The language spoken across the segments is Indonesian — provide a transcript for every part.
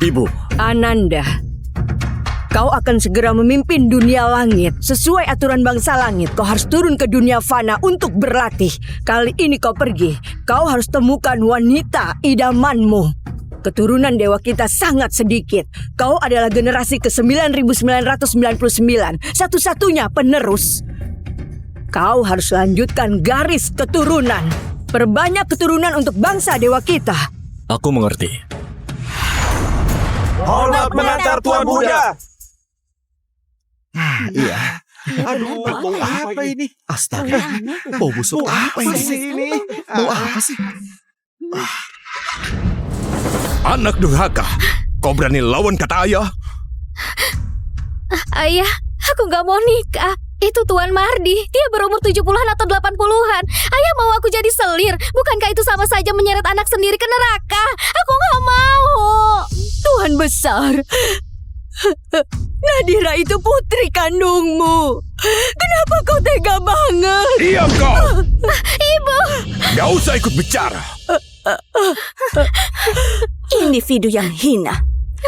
Ibu. Ananda, kau akan segera memimpin dunia langit. Sesuai aturan bangsa langit, kau harus turun ke dunia fana untuk berlatih. Kali ini kau pergi, kau harus temukan wanita idamanmu. Keturunan dewa kita sangat sedikit. Kau adalah generasi ke-9999, satu-satunya penerus. Kau harus lanjutkan garis keturunan. Perbanyak keturunan untuk bangsa dewa kita. Aku mengerti. Hormat mengantar Tuan Buddha. Iya. Aduh, bau apa ini? Astaga. Bau busuk apa ini? Bau apa sih? Anak durhaka, kau berani lawan kata ayah? Ayah, aku gak mau nikah. Itu Tuan Mardi, dia berumur 70-an atau 80-an. Ayah mau aku jadi selir. Bukankah itu sama saja menyeret anak sendiri ke neraka? Aku gak mau. Tuhan besar, Nadira itu putri kandungmu. Kenapa kau tega banget? Diam kau! Ibu! Gak usah ikut bicara. Individu yang hina.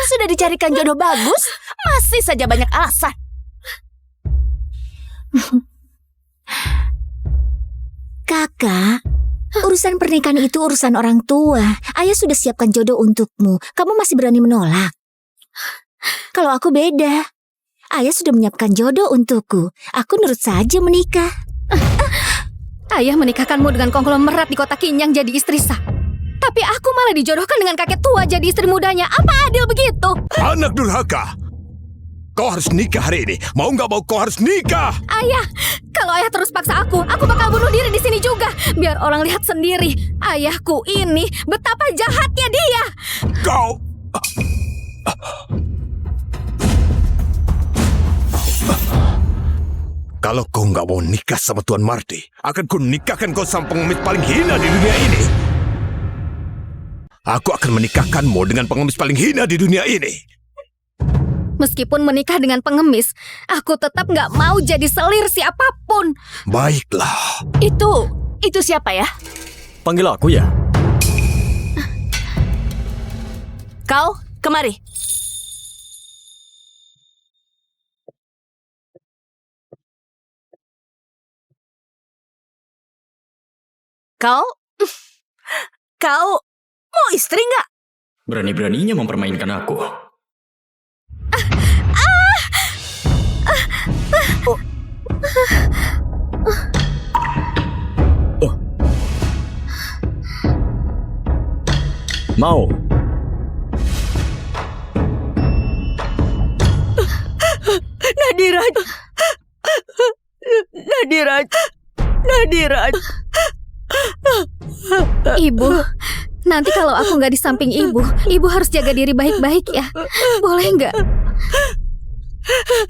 Sudah dicarikan jodoh bagus, masih saja banyak alasan. Kakak, urusan pernikahan itu urusan orang tua. Ayah sudah siapkan jodoh untukmu. Kamu masih berani menolak? Kalau aku beda. Ayah sudah menyiapkan jodoh untukku. Aku nurut saja menikah. Ayah menikahkanmu dengan konglomerat di kota Kinyang jadi istri sah. Tapi aku malah dijodohkan dengan kakek tua jadi istri mudanya. Apa adil begitu? Anak durhaka, kau harus nikah hari ini. Mau nggak mau kau harus nikah. Ayah, kalau ayah terus paksa aku bakal bunuh diri di sini juga. Biar orang lihat sendiri. Ayahku ini betapa jahatnya dia. Kau... Kalau kau nggak mau nikah sama Tuan Mardi, akan ku nikahkan kau sama pengemis paling hina di dunia ini. Aku akan menikahkanmu dengan pengemis paling hina di dunia ini. Meskipun menikah dengan pengemis, aku tetap nggak mau jadi selir siapapun. Baiklah. Itu siapa ya? Panggil aku ya. Kau, kemari. Kau mau istri nggak? Berani-beraninya mempermainkan aku. Mau. Nadira. Ibu, nanti kalau aku nggak di samping ibu harus jaga diri baik-baik ya. Boleh nggak?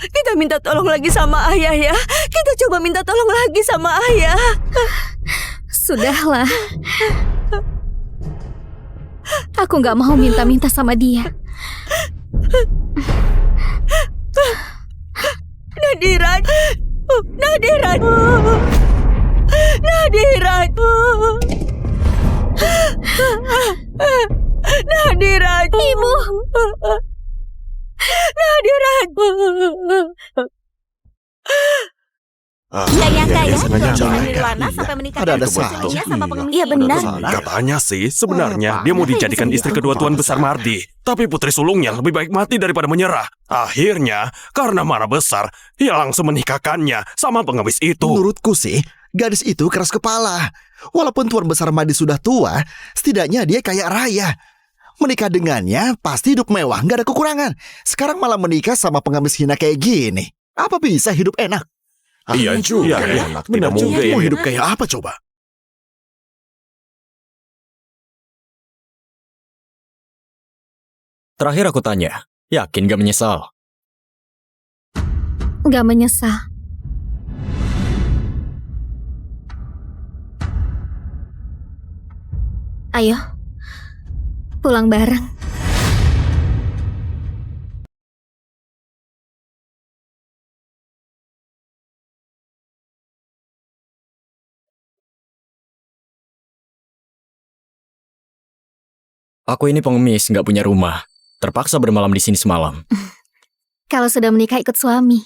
Kita minta tolong lagi sama ayah ya. Kita coba minta tolong lagi sama ayah. Sudahlah. Aku nggak mau minta-minta sama dia. Nadira. Ibu. Nirwana sampai menikah Ada saja sama pengemis. Iya benar. Katanya sih, sebenarnya dia mau dijadikan istri kedua Tuan Besar Mardi. Tapi putri sulungnya lebih baik mati daripada menyerah. Akhirnya, karena marah besar, ia langsung menikahkannya sama pengemis itu. Menurutku sih, gadis itu keras kepala. Walaupun Tuan Besar Mardi sudah tua, setidaknya dia kaya raya. Menikah dengannya pasti hidup mewah, nggak ada kekurangan. Sekarang malah menikah sama pengemis hina kayak gini. Apa bisa hidup enak? Iya juga ya. Enak, Benar tidak juga mungkin. ya. Mau hidup kayak apa coba? Terakhir aku tanya, yakin gak menyesal? Nggak menyesal. Ayo, pulang bareng. Aku ini pengemis, gak punya rumah. Terpaksa bermalam di sini semalam. Kalau sudah menikah ikut suami.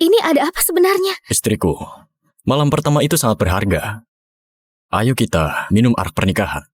Ini ada apa sebenarnya? Istriku, malam pertama itu sangat berharga. Ayo kita minum arak pernikahan.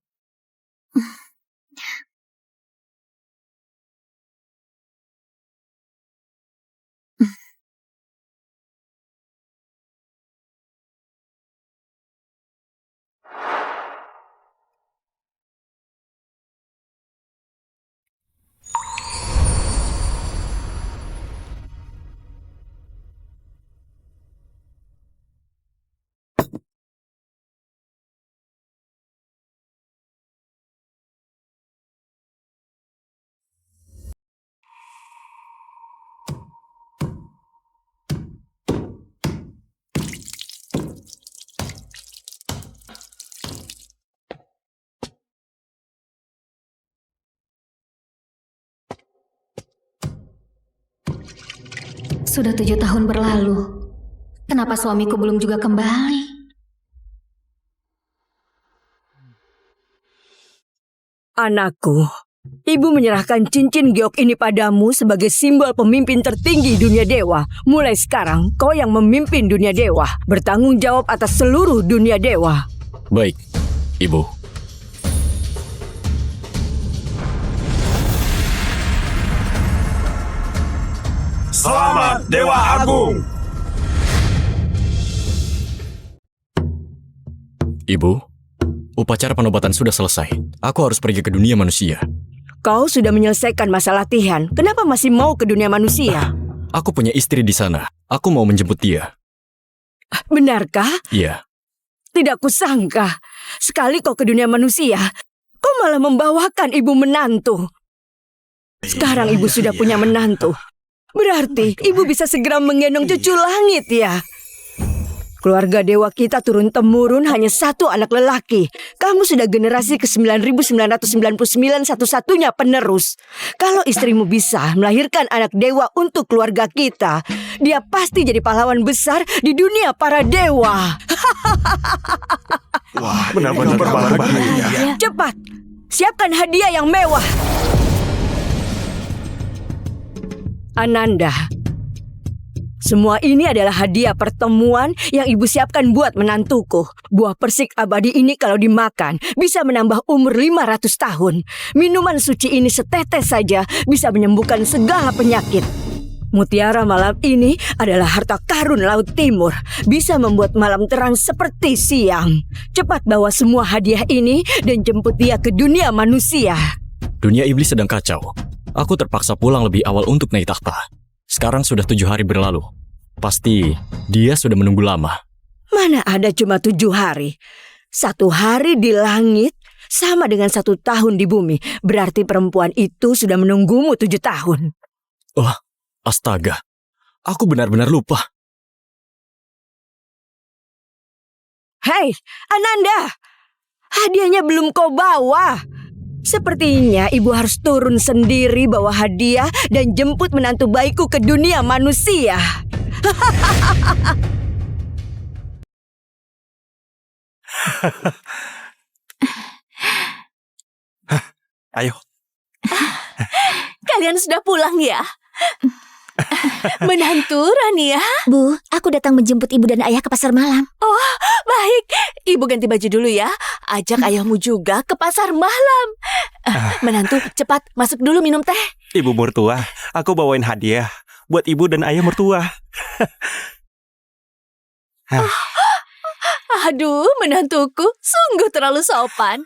Sudah 7 tahun berlalu. Kenapa suamiku belum juga kembali? Anakku, ibu menyerahkan cincin giok ini padamu sebagai simbol pemimpin tertinggi dunia dewa. Mulai sekarang, kau yang memimpin dunia dewa, bertanggung jawab atas seluruh dunia dewa. Baik, Ibu. Selamat Dewa Agung! Ibu, upacara penobatan sudah selesai. Aku harus pergi ke dunia manusia. Kau sudah menyelesaikan masa latihan. Kenapa masih mau ke dunia manusia? Aku punya istri di sana. Aku mau menjemput dia. Benarkah? Iya. Tidak kusangka. Sekali kau ke dunia manusia, kau malah membawakan ibu menantu. Sekarang ibu sudah punya menantu. Berarti ibu bisa segera menggendong cucu langit ya. Keluarga dewa kita turun-temurun hanya satu anak lelaki. Kamu sudah generasi ke-9999 satu-satunya penerus. Kalau istrimu bisa melahirkan anak dewa untuk keluarga kita, dia pasti jadi pahlawan besar di dunia para dewa. Wah, benar-benar berbahagia. Cepat, siapkan hadiah yang mewah. Ananda, semua ini adalah hadiah pertemuan yang ibu siapkan buat menantuku. Buah persik abadi ini kalau dimakan bisa menambah umur 500 tahun. Minuman suci ini setetes saja bisa menyembuhkan segala penyakit. Mutiara malam ini adalah harta karun Laut Timur. Bisa membuat malam terang seperti siang. Cepat bawa semua hadiah ini dan jemput dia ke dunia manusia. Dunia iblis sedang kacau. Aku terpaksa pulang lebih awal untuk naik tahta. Sekarang sudah 7 hari berlalu. Pasti dia sudah menunggu lama. Mana ada cuma 7 hari. 1 hari di langit sama dengan 1 tahun di bumi. Berarti perempuan itu sudah menunggumu 7 tahun. Wah, astaga. Aku benar-benar lupa. Hei, Ananda. Hadiahnya belum kau bawa. Sepertinya ibu harus turun sendiri bawa hadiah dan jemput menantu bayiku ke dunia manusia. Ayo. Kalian sudah pulang ya? Menantu Rania? Bu, aku datang menjemput ibu dan ayah ke pasar malam. Oh, baik. Ibu ganti baju dulu ya. Ajak ayahmu juga ke pasar malam. Menantu, cepat masuk dulu minum teh. Ibu mertua, aku bawain hadiah buat ibu dan ayah mertua. Aduh, menantuku sungguh terlalu sopan.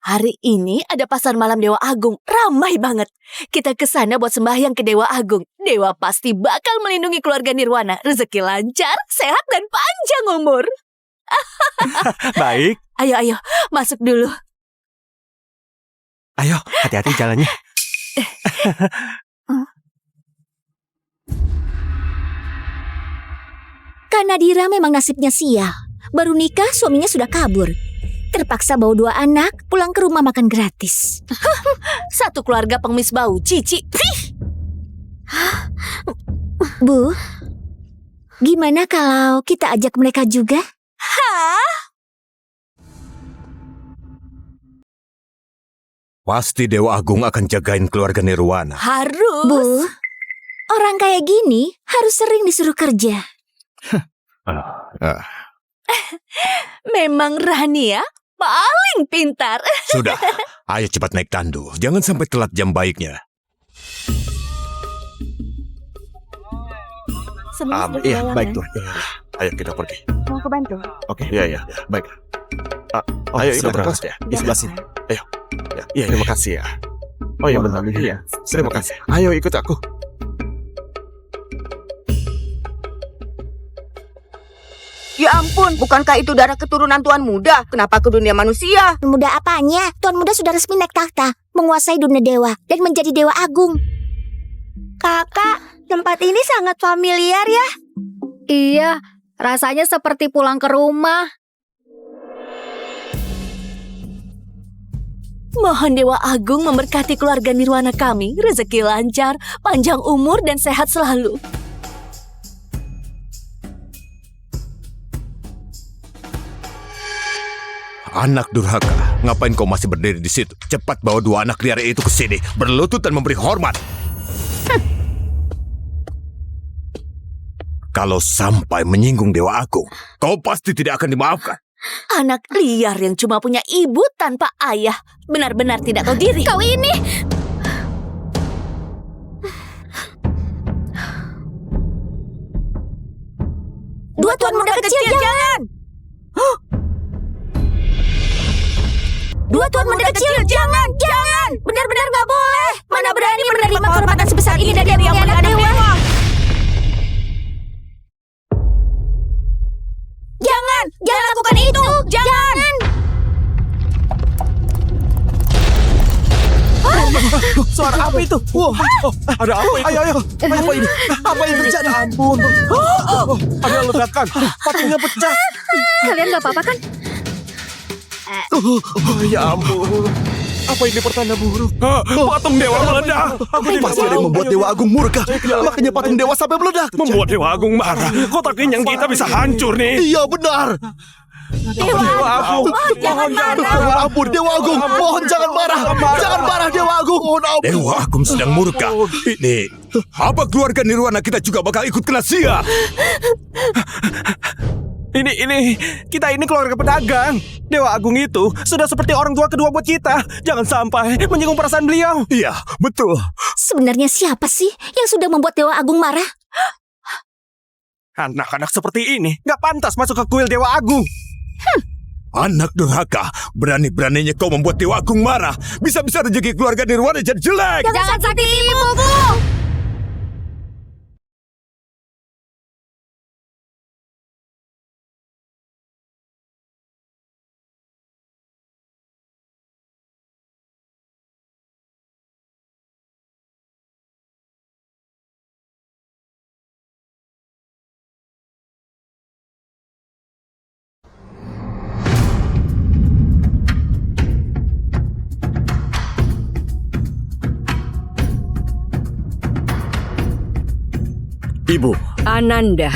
Hari ini ada pasar malam Dewa Agung, ramai banget. Kita ke sana buat sembahyang ke Dewa Agung. Dewa pasti bakal melindungi keluarga Nirwana. Rezeki lancar, sehat dan panjang umur. Baik. Ayo, masuk dulu. Ayo, hati-hati jalannya. Kak Nadira memang nasibnya sial. Baru nikah suaminya sudah kabur. Terpaksa bawa 2 anak pulang ke rumah makan gratis. Satu keluarga pengemis bau, cici. Bu, gimana kalau kita ajak mereka juga? Pasti Dewa Agung akan jagain keluarga Nirwana. Harus. Bu, orang kayak gini harus sering disuruh kerja. Memang Rania paling pintar. Sudah, ayo cepat naik tandu. Jangan sampai telat jam baiknya. Iya, baik tuh. Ayo kita pergi. Mau ke bantu? Oke, iya, baik. Ayo ikut berangkat ya. Di sebelah sini. Ayo. Iya, terima kasih ya. Oh iya bentar. Iya, terima kasih. Ayo ikut aku. Ya ampun, bukankah itu darah keturunan Tuan Muda? Kenapa ke dunia manusia? Muda apanya? Tuan Muda sudah resmi naik takhta, menguasai dunia dewa, dan menjadi Dewa Agung. Kakak, tempat ini sangat familiar ya. Iya, rasanya seperti pulang ke rumah. Mohon Dewa Agung memberkati keluarga Nirwana kami, rezeki lancar, panjang umur dan sehat selalu. Anak durhaka, ngapain kau masih berdiri di situ? Cepat bawa 2 anak liar itu ke sini, berlutut dan memberi hormat. Kalau sampai menyinggung Dewa Agung, kau pasti tidak akan dimaafkan. Anak liar yang cuma punya ibu tanpa ayah, benar-benar tidak tahu diri. Kau ini... Dua Tuan Muda kecil, jangan! Dua Tuan Muda kecil, jangan! Benar-benar gak boleh! Mana berani menerima kehormatan sebesar ini dari yang anak dewa! Jangan lakukan itu! Jangan! Suara apa itu? Ada apa ini? Ayo. Apa ini? Apa yang terjadi? Ampun. Ada ledakan. Patungnya pecah. Kalian gak apa-apa kan? Ya ampun. Apa ini pertanda buruk? Patung dewa meledak. Pasti ada yang membuat Dewa Agung murka. Makanya patung dewa sampai meledak. Membuat Dewa Agung marah. Kotak yang kita bisa hancur nih. Iya benar. Dewa Agung, jangan marah. Ya ampun Dewa Agung, mohon jangan marah. Jangan marah Dewa Agung. Mohon ampun. Dewa Agung sedang murka. Ini, apa keluarga Nirwana kita juga bakal ikut kena sia? Kita ini keluarga pedagang. Dewa Agung itu sudah seperti orang tua kedua buat kita. Jangan sampai menyinggung perasaan beliau. Iya, betul. Sebenarnya siapa sih yang sudah membuat Dewa Agung marah? Anak-anak seperti ini gak pantas masuk ke kuil Dewa Agung. Anak durhaka, berani-beraninya kau membuat Dewa Agung marah. Bisa-bisa rezeki keluarga Nirwana jadi jelek. Jangan sakiti ibuku! Ibu, Ananda,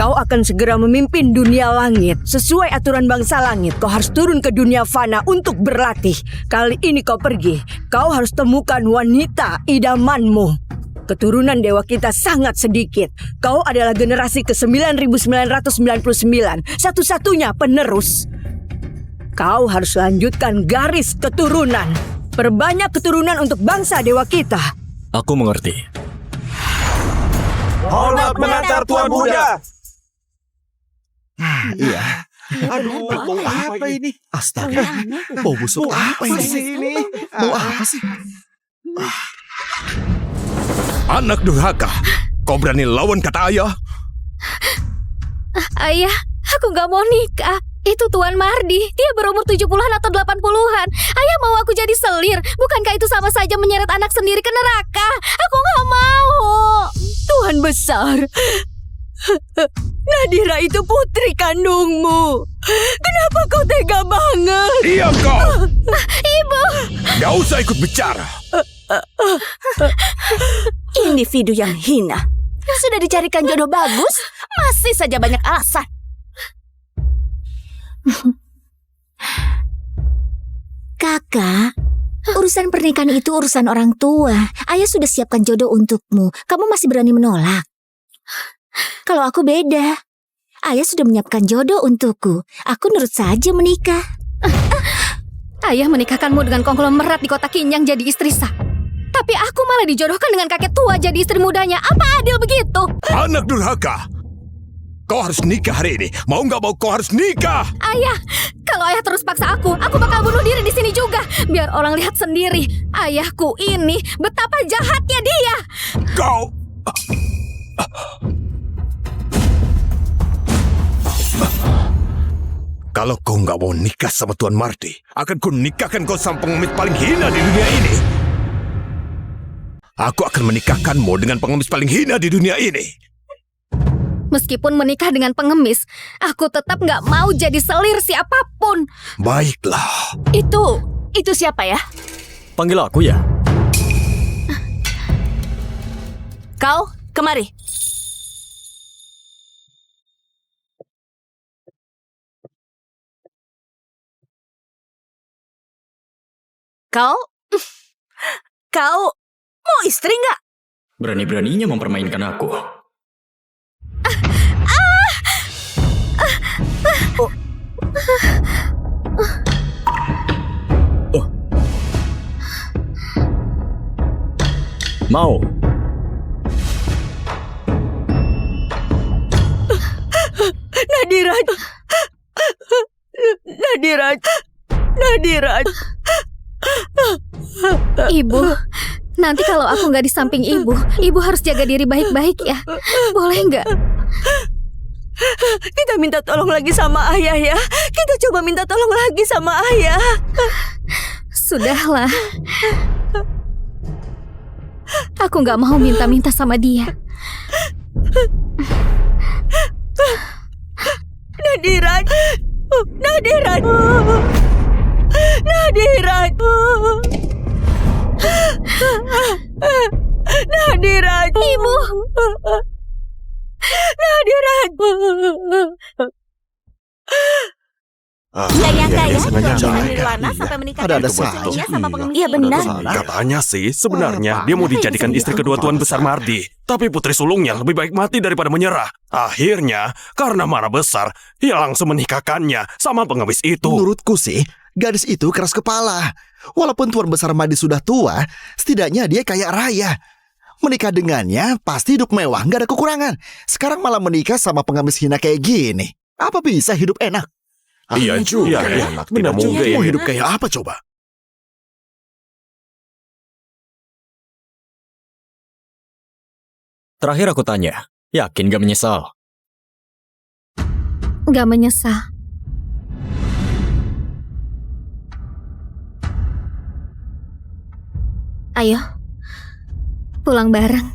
kau akan segera memimpin dunia langit. Sesuai aturan bangsa langit, kau harus turun ke dunia fana untuk berlatih. Kali ini kau pergi, kau harus temukan wanita idamanmu. Keturunan dewa kita sangat sedikit. Kau adalah generasi ke-9999, satu-satunya penerus. Kau harus lanjutkan garis keturunan. Perbanyak keturunan untuk bangsa dewa kita. aku mengerti. Hormat mengantar Tuan Muda. Iya. Aduh, bau apa ini? Astaga. Bau busuk apa ini? Bau apa sih? Anak durhaka, kau berani lawan kata ayah? Ayah, aku gak mau nikah. Itu Tuan Mardi, dia berumur 70-an atau 80-an. Ayah mau aku jadi selir. Bukankah itu sama saja menyeret anak sendiri ke neraka? Aku gak mau. Tuhan besar, Nadira itu putri kandungmu. Kenapa kau tega banget? Diam kau! Ibu! Gak usah ikut bicara. Individu yang hina. Sudah dicarikan jodoh bagus, masih saja banyak alasan. Kakak, urusan pernikahan itu urusan orang tua. Ayah sudah siapkan jodoh untukmu. Kamu masih berani menolak? Kalau aku beda. Ayah sudah menyiapkan jodoh untukku. Aku nurut saja menikah. Ayah menikahkanmu dengan konglomerat di kota Kinyang jadi istri sah. Tapi aku malah dijodohkan dengan kakek tua jadi istri mudanya. Apa adil begitu? Anak durhaka. Kau harus nikah hari ini. Mau nggak mau kau harus nikah. Ayah, kalau ayah terus paksa aku bakal bunuh diri di sini juga. Biar orang lihat sendiri. Ayahku ini betapa jahatnya dia. Kau... Kalau kau nggak mau nikah sama Tuan Mardi, akan ku nikahkan kau sama pengemis paling hina di dunia ini. Aku akan menikahkanmu dengan pengemis paling hina di dunia ini. Meskipun menikah dengan pengemis, aku tetap nggak mau jadi selir siapapun. Baiklah. Itu siapa ya? Panggil aku ya. Kau, kemari. Kau mau istri nggak? Berani-beraninya mempermainkan aku. Oh. Mau. Nadira. Nadira. Nadira. Ibu, nanti kalau aku nggak di samping ibu harus jaga diri baik-baik ya. Boleh nggak? Kita minta tolong lagi sama ayah ya. Kita coba minta tolong lagi sama ayah. Sudahlah. Aku nggak mau minta-minta sama dia. Nadira. Nadira. Nadira. Nadira. Ibu. Nadira. Nggak nyangka ya, sengaja keluarga aja. Nirwana Iya. sampai menikah Ada dengan saja. putrinya sama pengemis. Iya, ini. benar. Katanya sih, sebenarnya dia mau dijadikan istri kedua Tuan Besar Mardi. Tapi putri sulungnya lebih baik mati daripada menyerah. Akhirnya, karena marah besar, ia langsung menikahkannya sama pengemis itu. Menurutku sih, gadis itu keras kepala. Walaupun Tuan Besar Madi sudah tua, setidaknya dia kaya raya. Menikah dengannya pasti hidup mewah, nggak ada kekurangan. Sekarang malah menikah sama pengemis hina kayak gini. Apa bisa hidup enak? Iya juga. Iya, Ya. enak. Tidak mungkin. Mau hidup kayak apa coba? Terakhir aku tanya, yakin gak menyesal? Nggak menyesal. Ayo, pulang bareng.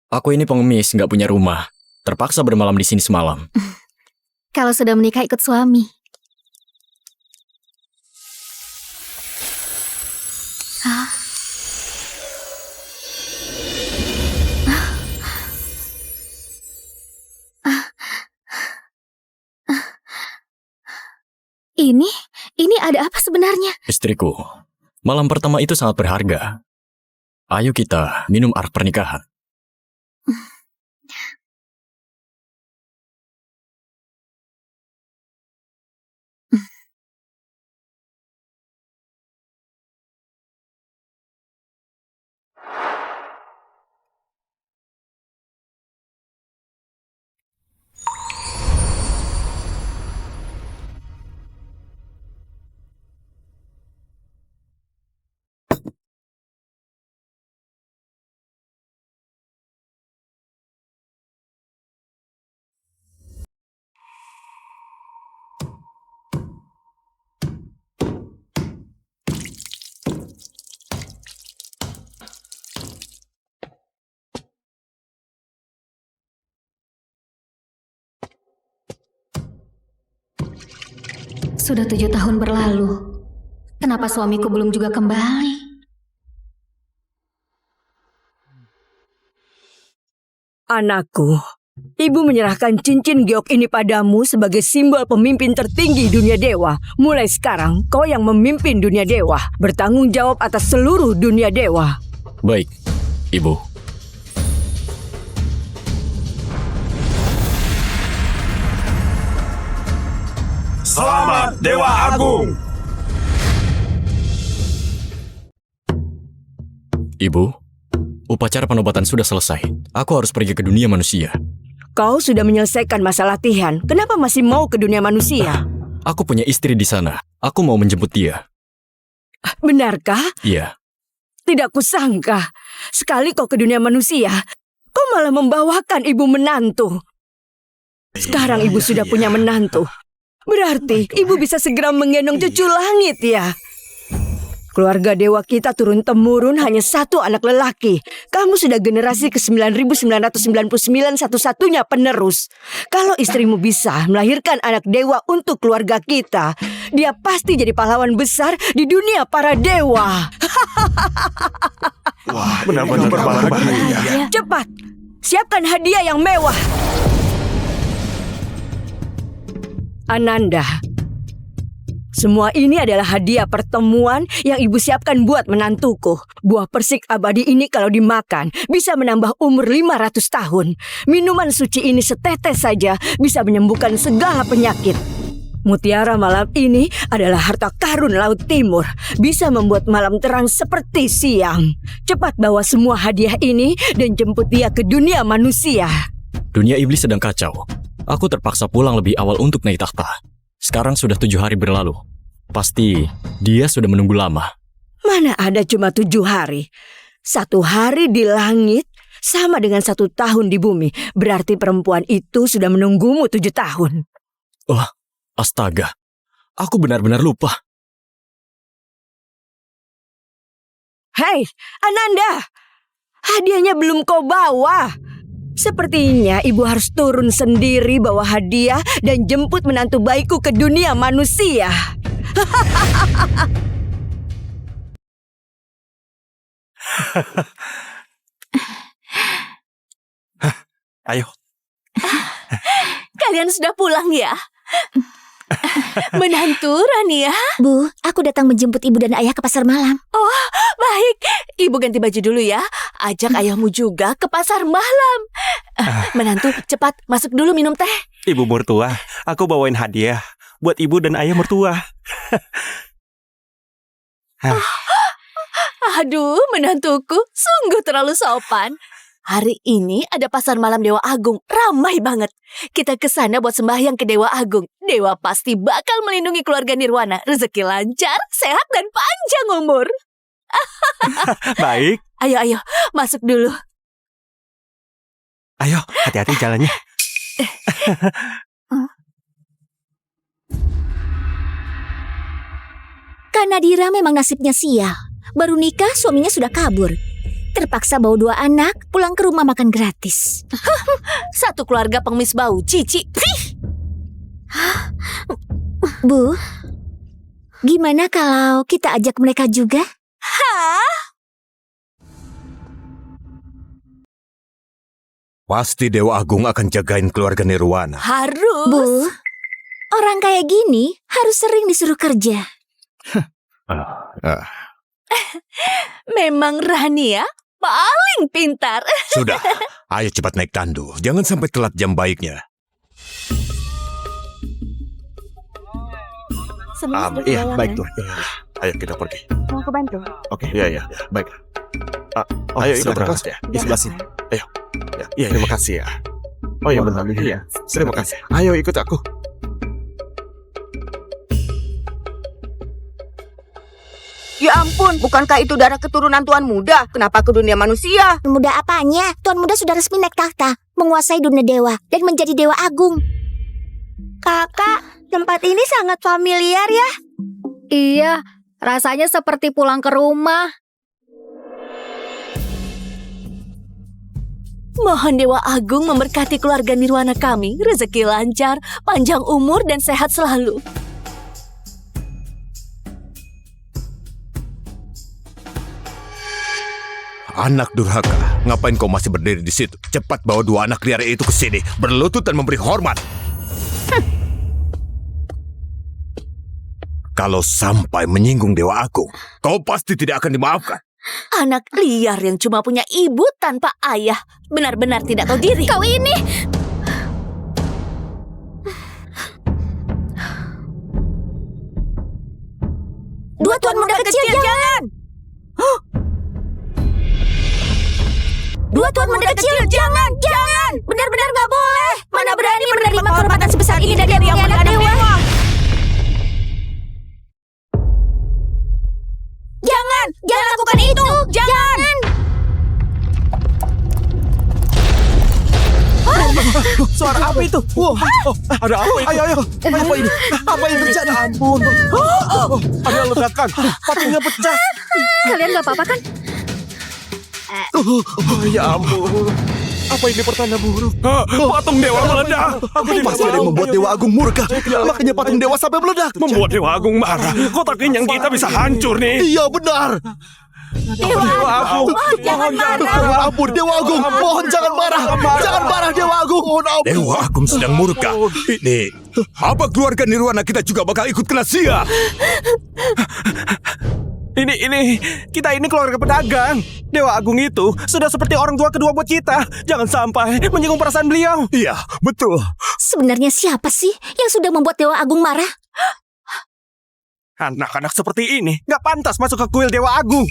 Aku ini pengemis, gak punya rumah. Terpaksa bermalam di sini semalam. Kalau sudah menikah ikut suami. Ah. Ini ada apa sebenarnya? Istriku, malam pertama itu sangat berharga. Ayo kita minum arak pernikahan. Sudah 7 tahun berlalu. Kenapa suamiku belum juga kembali? Anakku, ibu menyerahkan cincin giok ini padamu sebagai simbol pemimpin tertinggi dunia dewa. Mulai sekarang, kau yang memimpin dunia dewa, bertanggung jawab atas seluruh dunia dewa. Baik, Ibu. Selamat Dewa Agung. Ibu, upacara penobatan sudah selesai. Aku harus pergi ke dunia manusia. Kau sudah menyelesaikan masa latihan. Kenapa masih mau ke dunia manusia? Aku punya istri di sana. Aku mau menjemput dia. Benarkah? Iya. Tidak kusangka. Sekali kau ke dunia manusia, kau malah membawakan ibu menantu. Sekarang ibu sudah punya menantu. Berarti ibu bisa segera menggendong cucu langit ya. Keluarga dewa kita turun-temurun hanya satu anak lelaki. Kamu sudah generasi ke-9999 satu-satunya penerus. Kalau istrimu bisa melahirkan anak dewa untuk keluarga kita, dia pasti jadi pahlawan besar di dunia para dewa. Wah, benar-benar berbahagia. Cepat, siapkan hadiah yang mewah. Ananda, semua ini adalah hadiah pertemuan yang ibu siapkan buat menantuku. Buah persik abadi ini kalau dimakan bisa menambah umur 500 tahun. Minuman suci ini setetes saja bisa menyembuhkan segala penyakit. Mutiara malam ini adalah harta karun Laut Timur. Bisa membuat malam terang seperti siang. Cepat bawa semua hadiah ini dan jemput dia ke dunia manusia. Dunia iblis sedang kacau. Aku terpaksa pulang lebih awal untuk naik takhta. Sekarang sudah 7 hari berlalu. Pasti dia sudah menunggu lama. Mana ada cuma 7 hari. 1 hari di langit sama dengan 1 tahun di bumi. Berarti perempuan itu sudah menunggumu 7 tahun. Wah, astaga. Aku benar-benar lupa. Hei, Ananda! Hadiahnya belum kau bawa. Sepertinya ibu harus turun sendiri bawa hadiah dan jemput menantu baikku ke dunia manusia. Ayo. Kalian sudah pulang ya? Menantu Rania? Bu, aku datang menjemput ibu dan ayah ke pasar malam. Oh, baik. Ibu ganti baju dulu ya. Ajak ayahmu juga ke pasar malam. Menantu, cepat masuk dulu minum teh. Ibu mertua, aku bawain hadiah buat ibu dan ayah mertua. Aduh, menantuku sungguh terlalu sopan. Hari ini ada pasar malam Dewa Agung, ramai banget. Kita ke sana buat sembahyang ke Dewa Agung. Dewa pasti bakal melindungi keluarga Nirwana. Rezeki lancar, sehat dan panjang umur. Baik. Ayo, masuk dulu. Ayo, hati-hati jalannya. Kak Nadira memang nasibnya sial. Baru nikah, suaminya sudah kabur. Terpaksa bawa 2 anak pulang ke rumah makan gratis. Satu keluarga pengemis bau, cici. Bu, gimana kalau kita ajak mereka juga? Pasti Dewa Agung akan jagain keluarga Nirwana. Harus. Bu, orang kayak gini harus sering disuruh kerja. Memang Rania paling pintar. Sudah, ayo cepat naik tandu. Jangan sampai telat jam baiknya. Iya, baik Tuhan. Ayo kita pergi. Mau aku bantu? Oke, iya, baik. Ayo ikut berangkat ya. Di sebelah sini. Ayo. Ya, terima kasih ya. Oh iya benar. Iya. Terima kasih. Ayo ikut aku. Ya ampun, bukankah itu darah keturunan Tuan Muda? Kenapa ke dunia manusia? Muda apanya? Tuan Muda sudah resmi naik takhta, menguasai dunia dewa, dan menjadi Dewa Agung. Kakak, tempat ini sangat familiar ya? Iya, rasanya seperti pulang ke rumah. Mohon Dewa Agung memberkati keluarga Nirwana kami, rezeki lancar, panjang umur dan sehat selalu. Anak durhaka, ngapain kau masih berdiri di situ? Cepat bawa dua anak liar itu ke sini, berlutut dan memberi hormat. Kalau sampai menyinggung Dewa Agung, kau pasti tidak akan dimaafkan. Anak liar yang cuma punya ibu tanpa ayah. Benar-benar tidak tahu diri. Kau ini... Dua tuan muda kecil, jangan! Dua tuan muda kecil, jangan! Benar-benar nggak boleh! Mana berani menerima kehormatan sebesar ini dari yang mulia anak dewa! Jangan lakukan itu! Jangan! Suara apa itu? Wah, ada apa itu? Ayo. Apa ini? Apa yang terjadi? Ampun. Ada ledakan. Patungnya pecah. Kalian gak apa-apa kan? Ya ampun. Apa ini pertanda buruk? Patung dewa meledak. Pasti ada yang membuat Dewa Agung murka. Makanya patung dewa sampai meledak. Membuat Dewa Agung marah. Kota Kinyang kita bisa hancur nih. Iya benar. Dewa Agung, jangan marah. Ya ampun Dewa Agung, mohon jangan marah. Jangan marah Dewa Agung. Mohon ampun. Dewa Agung sedang murka. Ini, apa keluarga Nirwana kita juga bakal ikut kena sia? Kita ini keluarga pedagang. Dewa Agung itu sudah seperti orang tua kedua buat kita. Jangan sampai menyinggung perasaan beliau. Iya, betul. Sebenarnya siapa sih yang sudah membuat Dewa Agung marah? Anak-anak seperti ini gak pantas masuk ke kuil Dewa Agung.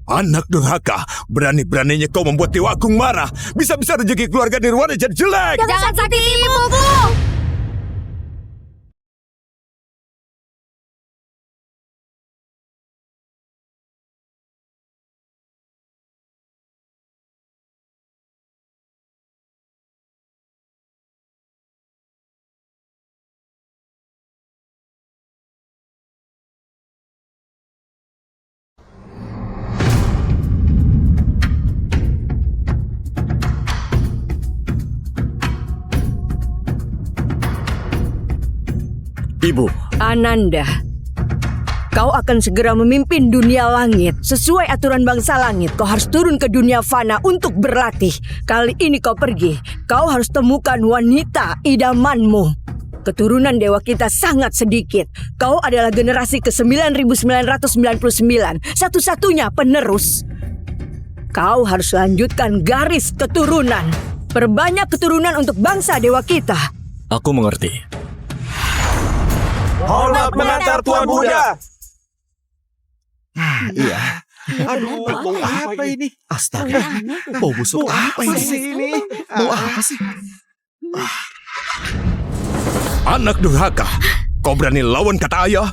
Anak durhaka, berani-beraninya kau membuat Dewa Agung marah. Bisa-bisa rezeki keluarga Nirwana jadi jelek. Jangan sakiti ibuku! Ibu, Ananda, kau akan segera memimpin dunia langit. Sesuai aturan bangsa langit, kau harus turun ke dunia fana untuk berlatih. Kali ini kau pergi, kau harus temukan wanita idamanmu. Keturunan dewa kita sangat sedikit. Kau adalah generasi ke-9999, satu-satunya penerus. Kau harus lanjutkan garis keturunan. Perbanyak keturunan untuk bangsa dewa kita. aku mengerti. Hormat mengantar Tuan Muda. Iya. Aduh, bau apa ini? Astaga. Bau busuk apa ini? Bau apa sih? Anak durhaka, kau berani lawan kata ayah?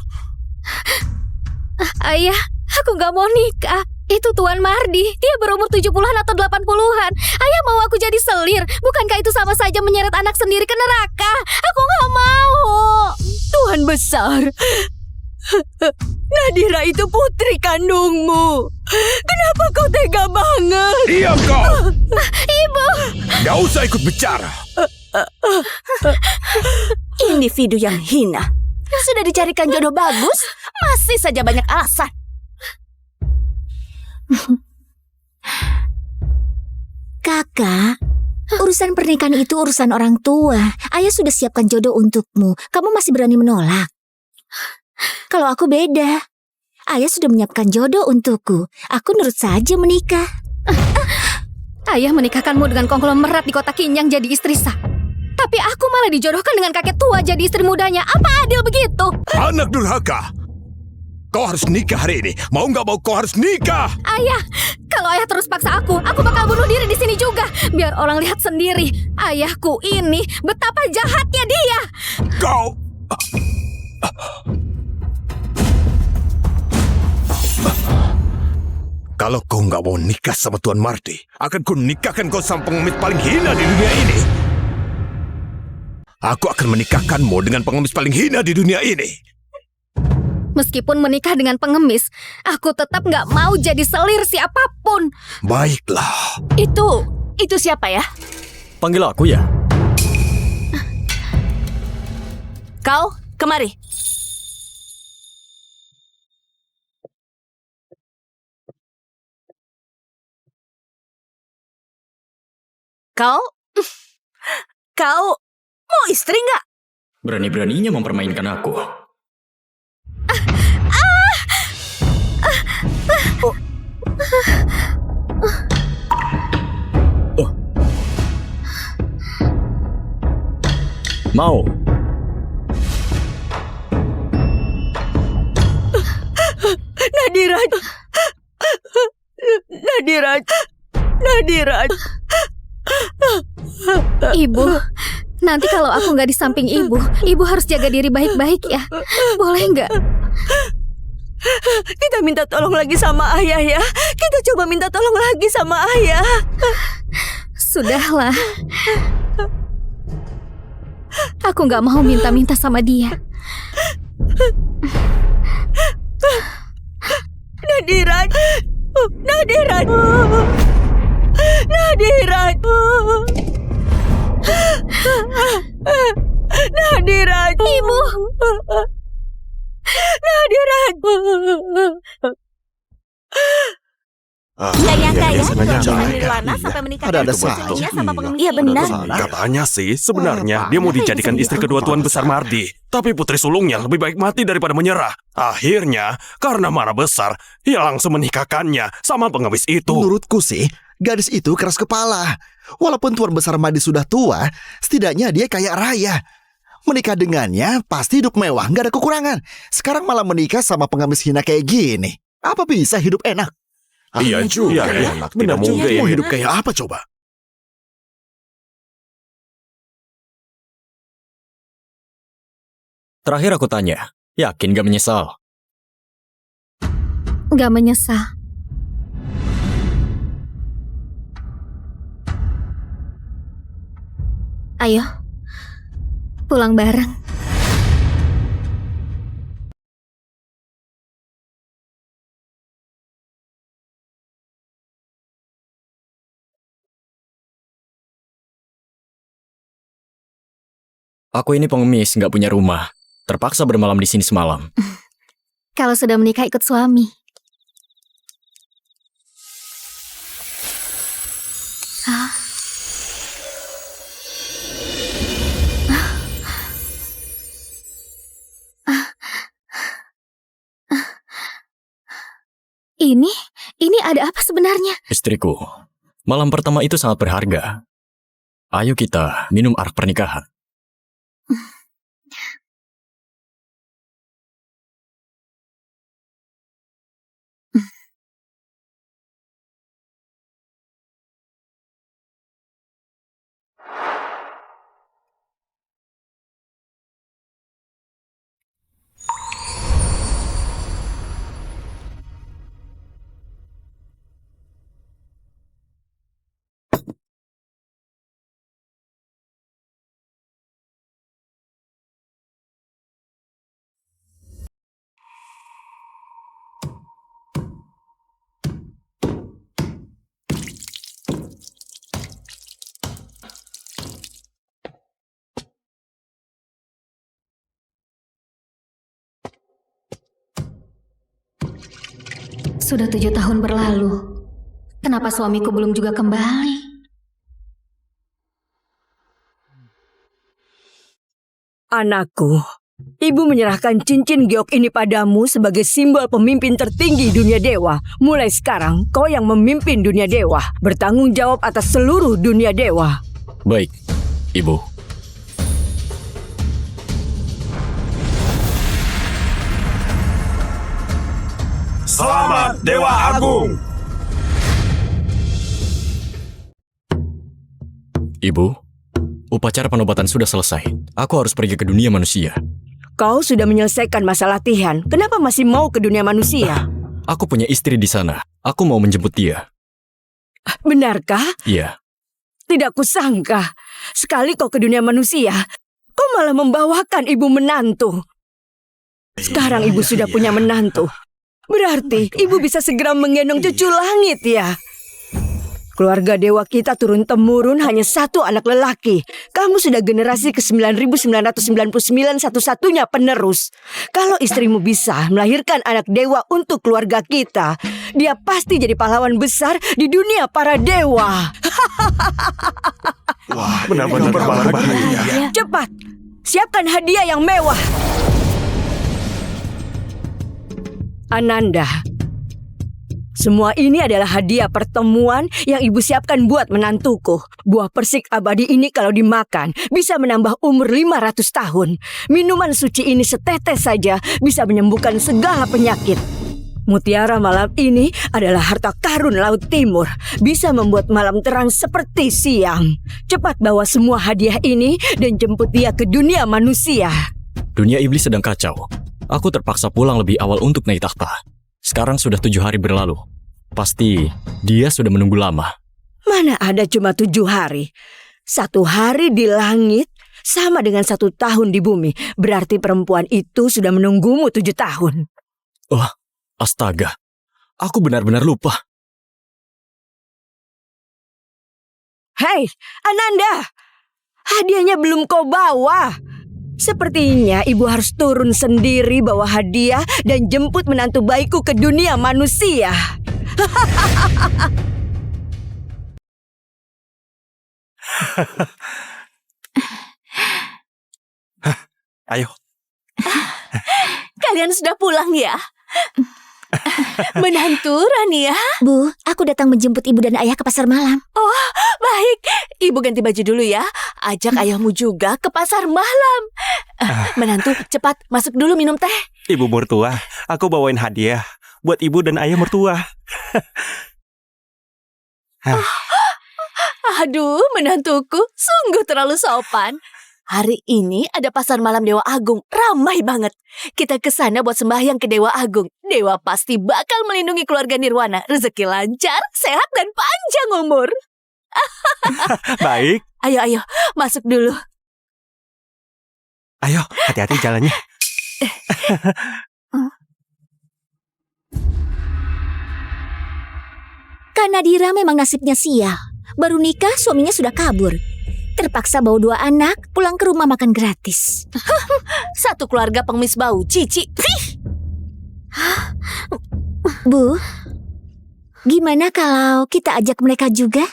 Ayah, aku gak mau nikah. Itu Tuan Mardi, dia berumur 70-an atau 80-an. Ayah mau aku jadi selir. Bukankah itu sama saja menyeret anak sendiri ke neraka? Aku gak mau. Tuhan besar, Nadira itu putri kandungmu. Kenapa kau tega banget? Diam kau! Ibu! Gak usah ikut bicara. Individu yang hina. Sudah dicarikan jodoh bagus, masih saja banyak alasan. Kakak, urusan pernikahan itu urusan orang tua. Ayah sudah siapkan jodoh untukmu. Kamu masih berani menolak? Kalau aku beda. Ayah sudah menyiapkan jodoh untukku. Aku nurut saja menikah. Ayah menikahkanmu dengan konglomerat di kota Kinyang jadi istri sah. Tapi aku malah dijodohkan dengan kakek tua jadi istri mudanya. Apa adil begitu? Anak durhaka, kau harus nikah hari ini. Mau nggak mau kau harus nikah. Ayah, kalau ayah terus paksa aku bakal bunuh diri di sini juga. Biar orang lihat sendiri. Ayahku ini betapa jahatnya dia. Kau... Kalau kau nggak mau nikah sama Tuan Mardi, akan ku nikahkan kau sama pengemis paling hina di dunia ini. Aku akan menikahkanmu dengan pengemis paling hina di dunia ini. Meskipun menikah dengan pengemis, aku tetap nggak mau jadi selir siapapun. Baiklah. Itu siapa ya? Panggil aku ya. Kau, kemari. Kau mau istri nggak? Berani-beraninya mempermainkan aku. Oh. Mau. Nadiraj. Ibu, nanti kalau aku nggak di samping ibu harus jaga diri baik-baik ya. Boleh nggak? Kita minta tolong lagi sama ayah ya. Kita coba minta tolong lagi sama ayah. Sudahlah. Aku nggak mau minta-minta sama dia. Nadiraj. Ibu. Iya, biasanya keluarga baik. Nirwana sampai menikah Ada dengan salah. putrinya sama pengemis. Iya benar. Katanya sih, sebenarnya dia mau dijadikan istri kedua Tuan Besar Mardi. Tapi putri sulungnya lebih baik mati daripada menyerah. Akhirnya, karena marah besar, ia langsung menikahkannya sama pengemis itu. Menurutku sih, gadis itu keras kepala. Walaupun Tuan Besar Mardi sudah tua, setidaknya dia kaya raya. Menikah dengannya pasti hidup mewah, nggak ada kekurangan. Sekarang malah menikah sama pengemis hina kayak gini. Apa bisa hidup enak? Iya juga. Iya, tidak mungkin. Mau hidup kayak apa coba? Terakhir aku tanya, yakin gak menyesal? Nggak menyesal. Ayo, pulang bareng. Aku ini pengemis, nggak punya rumah. Terpaksa bermalam di sini semalam. Kalau sudah menikah ikut suami. Ah. Ini ada apa sebenarnya? Istriku, malam pertama itu sangat berharga. Ayo kita minum arak pernikahan. Sudah 7 tahun berlalu. Kenapa suamiku belum juga kembali? Anakku, ibu menyerahkan cincin giok ini padamu sebagai simbol pemimpin tertinggi dunia dewa. Mulai sekarang, kau yang memimpin dunia dewa, bertanggung jawab atas seluruh dunia dewa. Baik, Ibu. Selamat Dewa Agung. Ibu, upacara penobatan sudah selesai. Aku harus pergi ke dunia manusia. Kau sudah menyelesaikan masa latihan, kenapa masih mau ke dunia manusia? Aku punya istri di sana. Aku mau menjemput dia. Benarkah? Iya. Tidak kusangka. Sekali kau ke dunia manusia, kau malah membawakan ibu menantu. Sekarang ibu sudah punya menantu. Berarti ibu bisa segera menggendong cucu langit ya. Keluarga dewa kita turun-temurun hanya satu anak lelaki. Kamu sudah generasi ke-9999 satu-satunya penerus. Kalau istrimu bisa melahirkan anak dewa untuk keluarga kita, dia pasti jadi pahlawan besar di dunia para dewa. Wah, benar-benar berbahagia. Cepat, siapkan hadiah yang mewah. Ananda, semua ini adalah hadiah pertemuan yang ibu siapkan buat menantuku. Buah persik abadi ini kalau dimakan bisa menambah umur 500 tahun. Minuman suci ini setetes saja bisa menyembuhkan segala penyakit. Mutiara malam ini adalah harta karun Laut Timur. Bisa membuat malam terang seperti siang. Cepat bawa semua hadiah ini dan jemput dia ke dunia manusia. Dunia iblis sedang kacau. Aku terpaksa pulang lebih awal untuk naik takhta. Sekarang sudah 7 hari berlalu. Pasti dia sudah menunggu lama. Mana ada cuma 7 hari. 1 hari di langit sama dengan 1 tahun di bumi. Berarti perempuan itu sudah menunggumu 7 tahun. Wah, astaga. Aku benar-benar lupa. Hei, Ananda. Hadiahnya belum kau bawa. Sepertinya ibu harus turun sendiri bawa hadiah dan jemput menantu baikku ke dunia manusia. Ayo. Kalian sudah pulang ya? Menantu Rania. Bu, aku datang menjemput ibu dan ayah ke pasar malam. Oh, baik. Ibu ganti baju dulu ya. Ajak ayahmu juga ke pasar malam. Menantu, cepat masuk dulu minum teh. Ibu mertua, aku bawain hadiah buat ibu dan ayah mertua. Aduh, menantuku sungguh terlalu sopan. Hari ini ada pasar malam Dewa Agung, ramai banget. Kita ke sana buat sembahyang ke Dewa Agung. Dewa pasti bakal melindungi keluarga Nirwana, rezeki lancar, sehat dan panjang umur. Baik. Ayo, masuk dulu. Ayo, hati-hati jalannya. Kak Nadira memang nasibnya sial. Baru nikah, suaminya sudah kabur. Terpaksa bawa 2 anak pulang ke rumah makan gratis. Satu keluarga pengemis bau, cici. Bu, gimana kalau kita ajak mereka juga?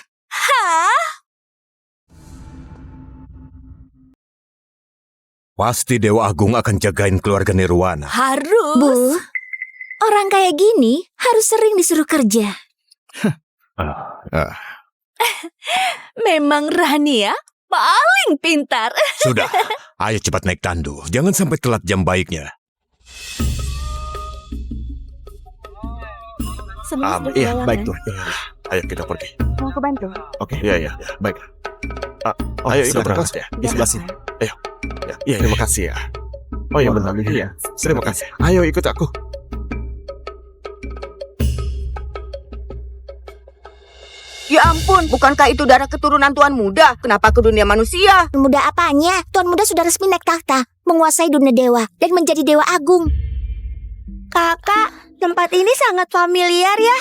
Pasti Dewa Agung akan jagain keluarga Nirwana. Harus. Bu, orang kayak gini harus sering disuruh kerja. Memang Rania paling pintar. Sudah, ayo cepat naik tandu. Jangan sampai telat jam baiknya. Iya, baik tuh. Ayo kita pergi. Mau aku bantu? Oke, iya, baik. Ayo ikut berangkat ya. Di sebelah sini. Ayo. Iya, terima kasih ya. Oh iya benar. Iya, terima kasih. Ayo ikut aku. Ya ampun, bukankah itu darah keturunan Tuan Muda? Kenapa ke dunia manusia? Muda apanya? Tuan Muda sudah resmi naik takhta, menguasai dunia dewa, dan menjadi Dewa Agung. Kakak, tempat ini sangat familiar ya?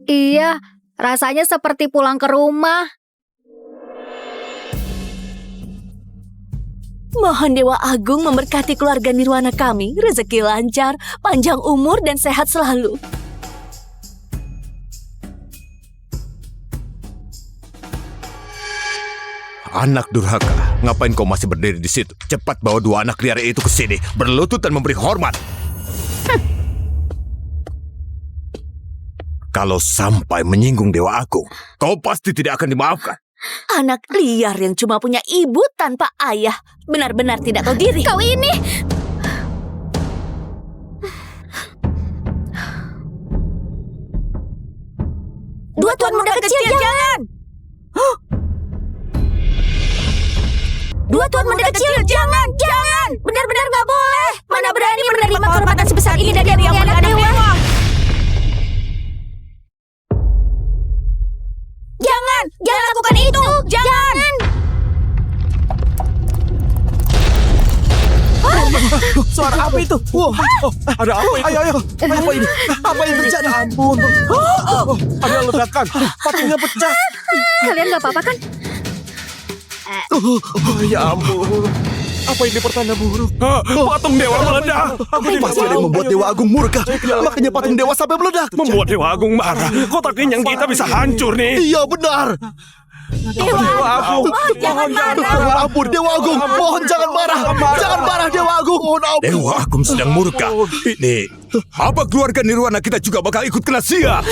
Iya, rasanya seperti pulang ke rumah. Mohon Dewa Agung memberkati keluarga Nirwana kami, rezeki lancar, panjang umur dan sehat selalu. Anak durhaka, ngapain kau masih berdiri di situ? Cepat bawa 2 anak liar itu ke sini, berlutut dan memberi hormat. Kalau sampai menyinggung Dewa Agung, kau pasti tidak akan dimaafkan. Anak liar yang cuma punya ibu tanpa ayah, benar-benar tidak tahu diri. Kau ini... Dua Tuan Muda kecil, jangan! Dua Tuan Muda kecil, jangan! Benar-benar nggak boleh! Mana berani menerima kehormatan sebesar ini dari yang mulia anak dewa! Jangan lakukan itu! Jangan! Suara apa itu? Ada apa itu? Ayo. Apa ini? Apa yang terjadi? Ampun. Ada ledakan. Patungnya pecah. Kalian gak apa-apa kan? Ya ampun. Apa ini pertanda buruk? Patung dewa meledak. Pasti ada yang membuat Dewa Agung murka. Makanya patung dewa sampai meledak. Membuat Dewa Agung marah. Kotak kenyang kita bisa hancur nih. Iya benar. Dewa Agung, jangan marah. Ampun, Dewa Agung. Mohon jangan marah. Jangan marah, Dewa Agung. Mohon ampun. Dewa Agung sedang murka. Ini, apa keluarga Nirwana kita juga bakal ikut kena sial?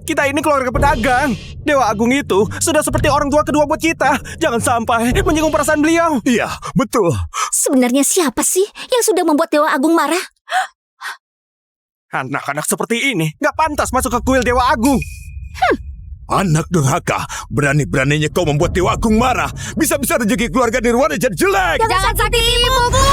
Kita ini keluarga pedagang. Dewa Agung itu sudah seperti orang tua kedua buat kita. Jangan sampai menyinggung perasaan beliau. Iya, betul. Sebenarnya siapa sih yang sudah membuat Dewa Agung marah? Anak-anak seperti ini gak pantas masuk ke kuil Dewa Agung. Anak durhaka, berani-beraninya kau membuat Dewa Agung marah. Bisa-bisa rezeki keluarga Nirwana jadi jelek. Jangan sakiti ibuku.